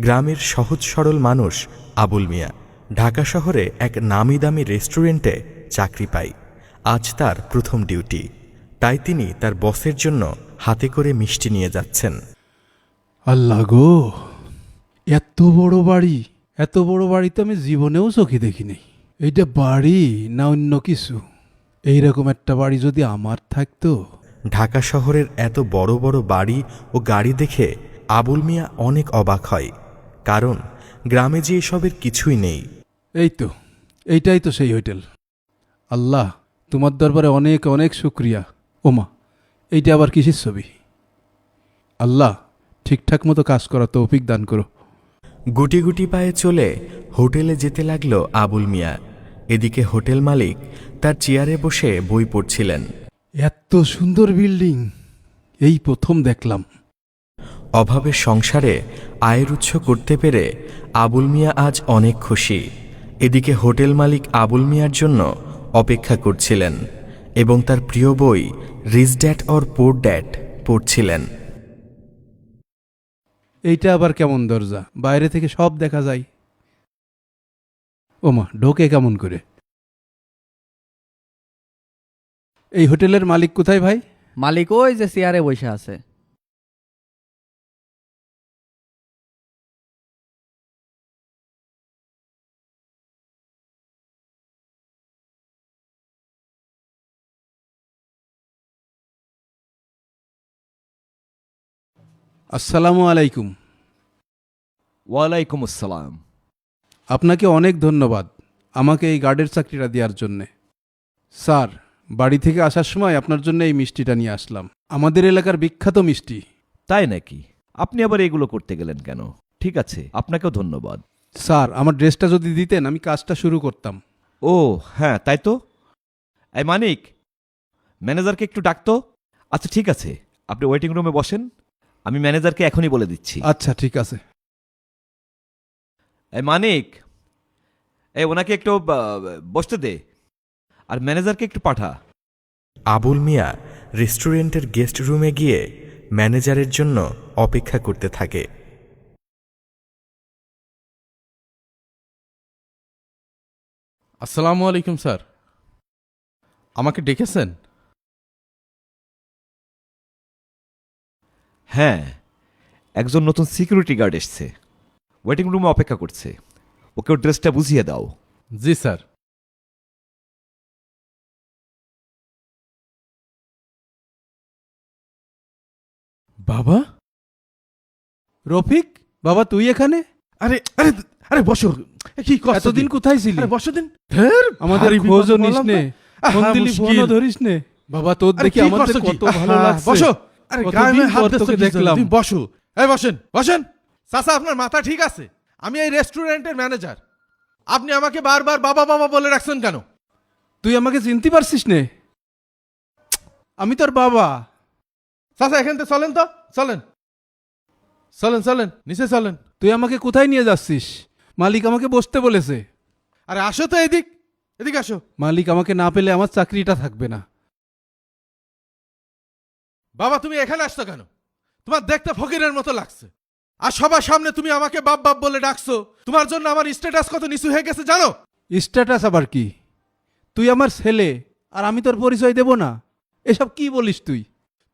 গ্রামের সহজ সরল মানুষ আবুল মিয়া ঢাকা শহরে এক নামি দামি রেস্টুরেন্টে চাকরি পায়। আজ তার প্রথম ডিউটি, তাই তিনি তার বসের জন্য হাতে করে মিষ্টি নিয়ে যাচ্ছেন। আল্লাহ গো, এত বড় বাড়ি! এত বড় বাড়ি তো আমি জীবনেও চোখে দেখিনি। এইটা বাড়ি না অন্য কিছু? এইরকম একটা বাড়ি যদি আমার থাকতো। ঢাকা শহরের এত বড় বড় বাড়ি ও গাড়ি দেখে আবুল মিয়া অনেক অবাক হয়, কারণ গ্রামে যে এসবের কিছুই নেই। এই তো, এইটাই তো সেই হোটেল। আল্লাহ, তোমার দরবারে অনেক অনেক শুক্রিয়া। ওমা, এইটা আবার কিসের ছবি? আল্লাহ, ঠিকঠাক মতো কাজ করা তৌফিক দান করো। গুটি গুটি পায়ে চলে হোটেলে যেতে লাগল আবুল মিয়া। এদিকে হোটেল মালিক তার চেয়ারে বসে বই পড়ছিলেন। এত সুন্দর বিল্ডিং এই প্রথম দেখলাম। অভাবের সংসারে আয়ের উৎস করতে পেরে আবুল মিয়া আজ অনেক খুশি। এদিকে হোটেল মালিক আবুল মিয়ার জন্য অপেক্ষা করছিলেন এবং তার প্রিয় বই রিচ ড্যাড অর পুর ড্যাড পড়ছিলেন। এইটা আবার কেমন দরজা? বাইরে থেকে সব দেখা যায়। ওমা, ঢোকে কেমন করে? এই হোটেলের মালিক কোথায় ভাই? মালিক ওই যে চেয়ারে বসে আছে। আসসালামু আলাইকুম। ওয়ালাইকুম আসসালাম। আপনাকে অনেক ধন্যবাদ আমাকে এই গার্ডের চাকরিটা দেওয়ার জন্যে। স্যার, বাড়ি থেকে আসার সময় আপনার জন্য এই মিষ্টিটা নিয়ে আসলাম। আমাদের এলাকার বিখ্যাত মিষ্টি। তাই নাকি? আপনি আবার এগুলো করতে গেলেন কেন? ঠিক আছে, আপনাকেও ধন্যবাদ। স্যার, আমার ড্রেসটা যদি দিতেন আমি কাজটা শুরু করতাম। ও হ্যাঁ, তাই তো। এই মানিক, ম্যানেজারকে একটু ডাকতো। আচ্ছা ঠিক আছে, আপনি ওয়েটিং রুমে বসেন, আমি ম্যানেজারকে এখনই বলে দিচ্ছি। আচ্ছা ঠিক আছে। এই মানিক, ওনাকে একটু বসতে দে, আর ম্যানেজারকে একটু পাঠা। আবুল মিয়া রেস্টুরেন্টের গেস্ট রুমে গিয়ে ম্যানেজারের জন্য অপেক্ষা করতে থাকে। আসসালামু আলাইকুম স্যার, আমাকে ডেকেছেন? হ্যাঁ, একজন নতুন সিকিউরিটি গার্ড এসছে, ওয়েটিং রুমে অপেক্ষা করছে। ওকে ওর ড্রেসটা বুঝিয়ে দাও। জি স্যার। বাবা, রফিক বাবা, তুই এখানে? আরে আরে আরে বসো। কি করছ? এতদিন কোথায় ছিলি? আরে বসো দিন। ধের, আমাদের ভারী খোঁজও বিপদ নিস বললাম নে, তো। ফোন আহা, দিলি মুশকিল। ফোনও ধরিস নে। বাবা, তোর আরে দেখি কি আমাদের করছো কি? কত ভালো আহা, লাগছে। বসো। আরে কতদিন গায়ে হাত পর দিচ্ছ তোকে কি জন্য? দেখলাম। তুমি বসো। এই বসেন বসেন। চাচা, আপনার মাথা ঠিক আছে? আমি এই রেস্টুরেন্টের ম্যানেজার। আপনি আমাকে বারবার বাবা বাবা বলে রাখছেন কেন? তুই আমাকে চিনতে পারছিস নে? আমি তোর বাবা। চাচা, এখান থেকে চলেন তো, চলেন চলেন চলেন, নিচে চলেন। তুই আমাকে কোথায় নিয়ে যাচ্ছিস? মালিক আমাকে বসতে বলেছে। আরে আসো তো, এদিক এদিক আসো। মালিক আমাকে না পেলে আমার চাকরিটা থাকবে না। বাবা, তুমি এখানে আসছো কেন? তোমার দেখতে ফকিরের মতো লাগছে, আর সবার সামনে তুমি আমাকে বাপ বাপ বলে ডাকছো। তোমার জন্য আমার স্ট্যাটাস কত নিচু হয়ে গেছে জানো? স্ট্যাটাস আবার কি? তুই আমার ছেলে, আর আমি তোর পরিচয় দেব না? এসব কি বলিস তুই?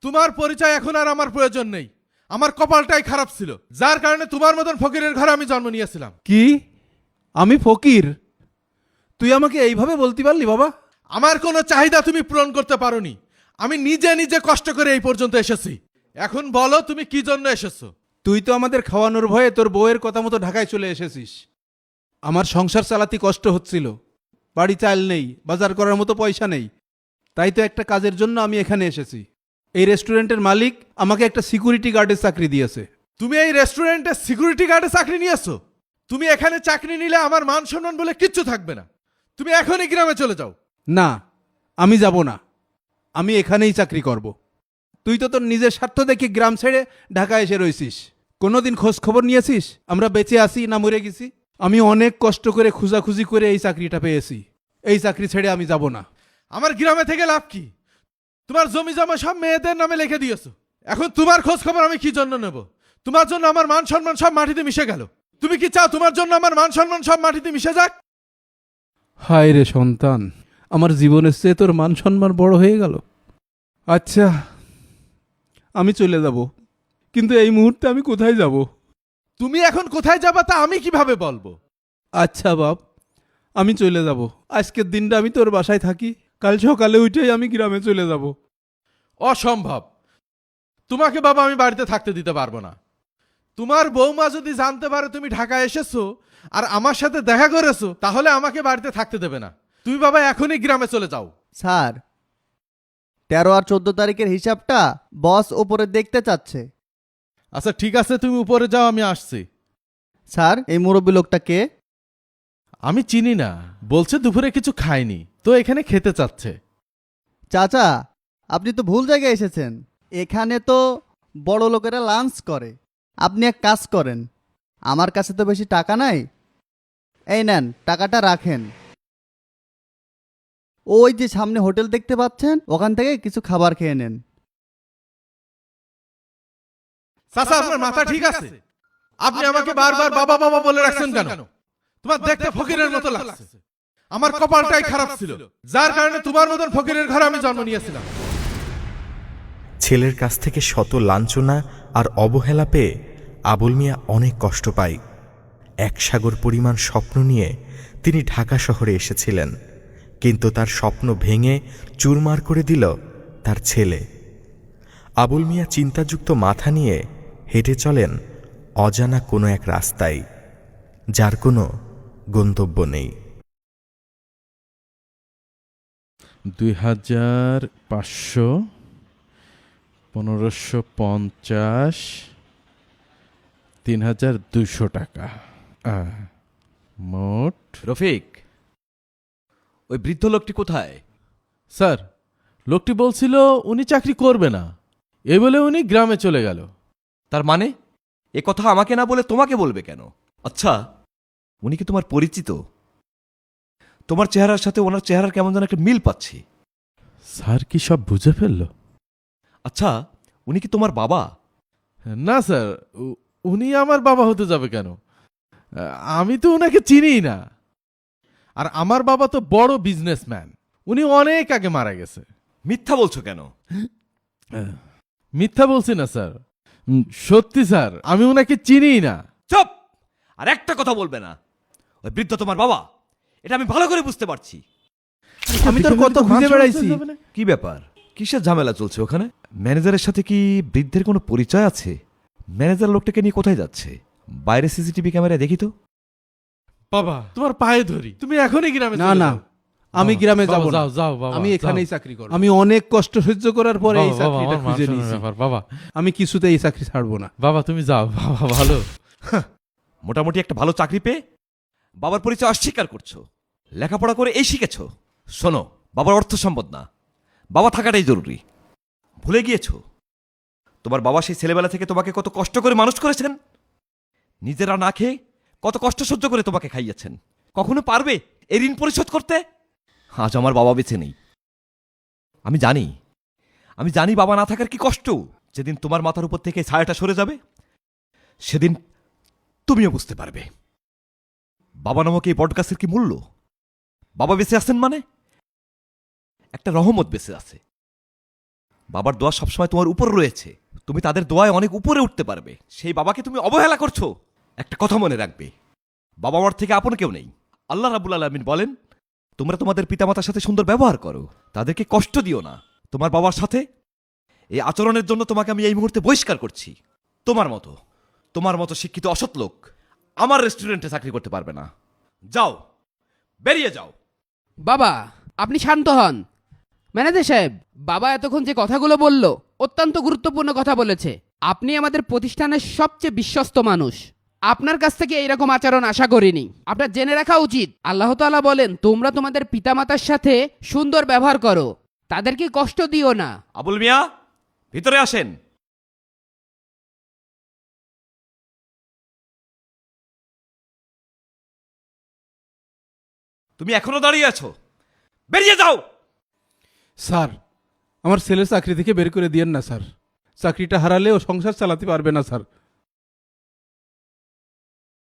তোমার পরিচয় এখন আর আমার প্রয়োজন নেই। আমার কপালটাই খারাপ ছিল, যার কারণে তোমার মতন ফকিরের ঘরে আমি জন্ম নিয়েছিলাম। কি? আমি ফকির? তুই আমাকে এইভাবে বলতে পারলি বাবা? আমার কোনো চাহিদা তুমি পূরণ করতে পারোনি। আমি নিজে নিজে কষ্ট করে এই পর্যন্ত এসেছি। এখন বলো, তুমি কি জন্য এসেছো? তুই তো আমাদের খাওয়ানোর ভয়ে তোর বউয়ের কথা মতো ঢাকায় চলে এসেছিস। আমার সংসার চালাতে কষ্ট হচ্ছিল, বাড়ি চাল নেই, বাজার করার মতো পয়সা নেই। তাই তো একটা কাজের জন্য আমি এখানে এসেছি। এই রেস্টুরেন্টের মালিক আমাকে একটা সিকিউরিটি গার্ডের চাকরি দিয়েছে। তুমি এই রেস্টুরেন্টে সিকিউরিটি গার্ডে চাকরি নিয়েছো? তুমি এখানে চাকরি নিলে আমার মান সম্মান বলে কিচ্ছু থাকবে না। তুমি এখনই গ্রামে চলে যাও। না, আমি যাব না। আমি এখানেই চাকরি করব। তুই তো তোর নিজের স্বার্থ দেখে গ্রাম ছেড়ে ঢাকায় এসে রয়েছিস। কোনোদিন খোঁজ খবর নিয়েছিস আমরা বেঁচে আছি না মরে গেছি? আমি অনেক কষ্ট করে খুঁজাখুঁজি করে এই চাকরিটা পেয়েছি। এই চাকরি ছেড়ে আমি যাব না। আমার গ্রামে থেকে লাভ কি? তোমার জমি জমা সব মেয়েদের নামে লিখে দিয়েছো। এখন তোমার খোঁজ খবর আমি কি জন্য নেব? তোমার জন্য আমার মান সম্মান সব মাটিতে মিশে গেল। তুমি কি চাও তোমার জন্য আমার মান সম্মান সব মাটিতে মিশে যাক? হায় রে সন্তান, আমার জীবনের চেয়ে তোর মান সম্মান বড় হয়ে গেল। আচ্ছা, আমি চলে যাব, কিন্তু এই মুহূর্তে আমি কোথায় যাব? তুমি এখন কোথায় যাবা তা আমি কিভাবে বলবো? আচ্ছা বাপ, আমি চলে যাব। আজকের দিনটা আমি তোর বাসায় থাকি, কাল সকালে উঠেই আমি গ্রামে চলে যাব। অসম্ভব। তোমাকে বাবা আমি বাড়িতে থাকতে দিতে পারবো না। তোমার বৌমা যদি জানতে পারে তুমি ঢাকায় এসেছো আর আমার সাথে দেখা করেছো, তাহলে আমাকে বাড়িতে থাকতে দেবে না। তুমি বাবা এখনই গ্রামে চলে যাও। স্যার, 13 আর 14 তারিখের হিসাবটা বস ওপরে দেখতে চাচ্ছে। আচ্ছা ঠিক আছে, তুমি উপরে যাও, আমি আসছি। স্যার, এই মুরব্বী লোকটা কে? আমি চিনি না, বলছে দুপুরে কিছু খায়নি, তো এখানে খেতে চাচ্ছে। চাচা, আপনি তো ভুল জায়গায় এসেছেন। এখানে তো বড় লোকেরা লাঞ্চ করে। আপনি এক কাজ করেন, আমার কাছে তো বেশি টাকা নাই, এই নেন টাকাটা রাখেন। ওই যে সামনে হোটেল দেখতে পাচ্ছেন, ওখান থেকে কিছু খাবার খেয়ে নেন। চাচা, আপনার মাথা ঠিক আছে? আপনি আমাকে বারবার বাবা বাবা বলে রাখছেন কেন? তোমার দেখতে ফকিরের মতো লাগছে। আমার কপালটাই খারাপ ছিল, যার কারণে তোমার মতন ফকিরের ঘরে আমি জন্ম নিয়েছিলাম। ছেলের কাছ থেকে শত লাঞ্ছনা আর অবহেলা পেয়ে আবুল মিয়া অনেক কষ্ট পায়। 1 সাগর পরিমাণ স্বপ্ন নিয়ে তিনি ঢাকা শহরে এসেছিলেন, কিন্তু তার স্বপ্ন ভেঙে চুরমার করে দিল তার ছেলে। আবুল মিয়া চিন্তাযুক্ত মাথা নিয়ে হেঁটে চলেন অজানা কোনো এক রাস্তায়, যার কোনো গন্তব্য নেই। 2500, 1550, 3200 টাকা মোট। রফিক, ওই বৃদ্ধ লোকটি কোথায়? স্যার, লোকটি বলছিল উনি চাকরি করবে না, এই বলে উনি গ্রামে চলে গেল। তার মানে এ কথা আমাকে না বলে তোমাকে বলবে কেন? আচ্ছা, উনি কি তোমার পরিচিত? তোমার চেহারার সাথে ওনার চেহারার কেমন যেন একটা মিল পাচ্ছি। স্যার কি সব বুঝে ফেললো? আচ্ছা, উনি কি তোমার বাবা? না স্যার, উনি আমার বাবা হতে যাবে কেন? আমি তো উনাকে চিনি না। আর আমার বাবা তো বড় বিজনেসম্যান, উনি অনেক আগে মারা গেছে। মিথ্যা বলছো কেন? মিথ্যা বলছি না স্যার, সত্যি স্যার, আমি উনাকে চিনি না। চুপ! আর একটা কথা বলবে না। ওই বৃদ্ধ তোমার বাবা, এটা আমি ভালো করে বুঝতে পারছি। আমি তোর কত খুঁজে বেড়াইছি। কি ব্যাপার? কিসের ঝামেলা চলছে ওখানে? ম্যানেজারের সাথে কি বৃদ্ধের কোনো পরিচয় আছে? ম্যানেজার লোকটাকে নিয়ে কোথায় যাচ্ছে? বাইরে সিসিটিভি ক্যামেরায় দেখি তো। বাবা, তোমার পায়ে ধরি, তুমি এখনই গ্রামে না চলে না, যাও। আমি বাবা, গ্রামে বাবা, যাব না। যাও, যাও, বাবা, আমি যাও। এখানেই চাকরি করব। আমি অনেক কষ্ট সহ্য করার পরে এই বাবা, বাবা, চাকরিটা আমার খুঁজে মান নিয়েছি। সম্মানের ব্যাপার, বাবা। আমি কিছুতেই এই চাকরি ছাড়বো না। বাবা তুমি যাও, বাবা ভালো। মোটামুটি একটা ভালো চাকরি পেয়ে বাবার পরিচয় অস্বীকার করছো। লেখাপড়া করে এই শিখেছো। শোনো, বাবার অর্থ সম্পদ না, বাবা থাকাটাই জরুরি। ভুলে গিয়েছো তোমার বাবা সেই ছেলেবেলা থেকে তোমাকে কত কষ্ট করে মানুষ করেছেন। নিজেরা না খেয়ে কত কষ্ট সহ্য করে তোমাকে খাইয়েছেন। কখনো পারবে এই ঋণ পরিশোধ করতে? আজ আমার বাবা বেঁচে নেই। আমি জানি বাবা না থাকার কি কষ্ট। যেদিন তোমার মাথার উপর থেকে ছায়াটা সরে যাবে, সেদিন তুমিও বুঝতে পারবে বাবা নামক এই বটগাছের কি মূল্য। বাবা বেঁচে আছেন মানে একটা রহমত বেঁচে আছে। বাবার দোয়া সবসময় তোমার উপর রয়েছে। তুমি তাদের দোয়ায় অনেক উপরে উঠতে পারবে। সেই বাবাকে তুমি অবহেলা করছো। একটা কথা মনে রাখবে, বাবা মার থেকে আপন কেউ নেই। আল্লাহ রাব্বুল আলামিন বলেন, তোমরা তোমাদের পিতামাতার সাথে সুন্দর ব্যবহার করো, তাদেরকে কষ্ট দিও না। তোমার বাবার সাথে এই আচরণের জন্য তোমাকে আমি এই মুহূর্তে বহিষ্কার করছি। তোমার মতো শিক্ষিত অসৎ লোক আমার রেস্টুরেন্টে চাকরি করতে পারবে না। যাও, বেরিয়ে যাও। বাবা, আপনি শান্ত হন। ম্যানেজার সাহেব, বাবা এতক্ষণ যে কথাগুলো বলল অত্যন্ত গুরুত্বপূর্ণ কথা বলেছে। আপনি আমাদের প্রতিষ্ঠানের সবচেয়ে বিশ্বস্ত মানুষ, আপনার কাছ থেকে এইরকম আচরণ আশা করিনি। আপনার জেনে রাখা উচিত, আল্লাহ তাআলা বলেন তোমরা তোমাদের পিতামাতার সাথে সুন্দর ব্যবহার করো, তাদেরকে কষ্ট দিও না। আবুল মিয়া, ভিতরে আসেন। তুমি এখনো দাঁড়িয়ে আছো? বেরিয়ে যাও। স্যার, আমার ছেলের চাকরি থেকে বের করে দিয়েন না স্যার। চাকরিটা হারালে ও সংসার চালাতে পারবে না স্যার।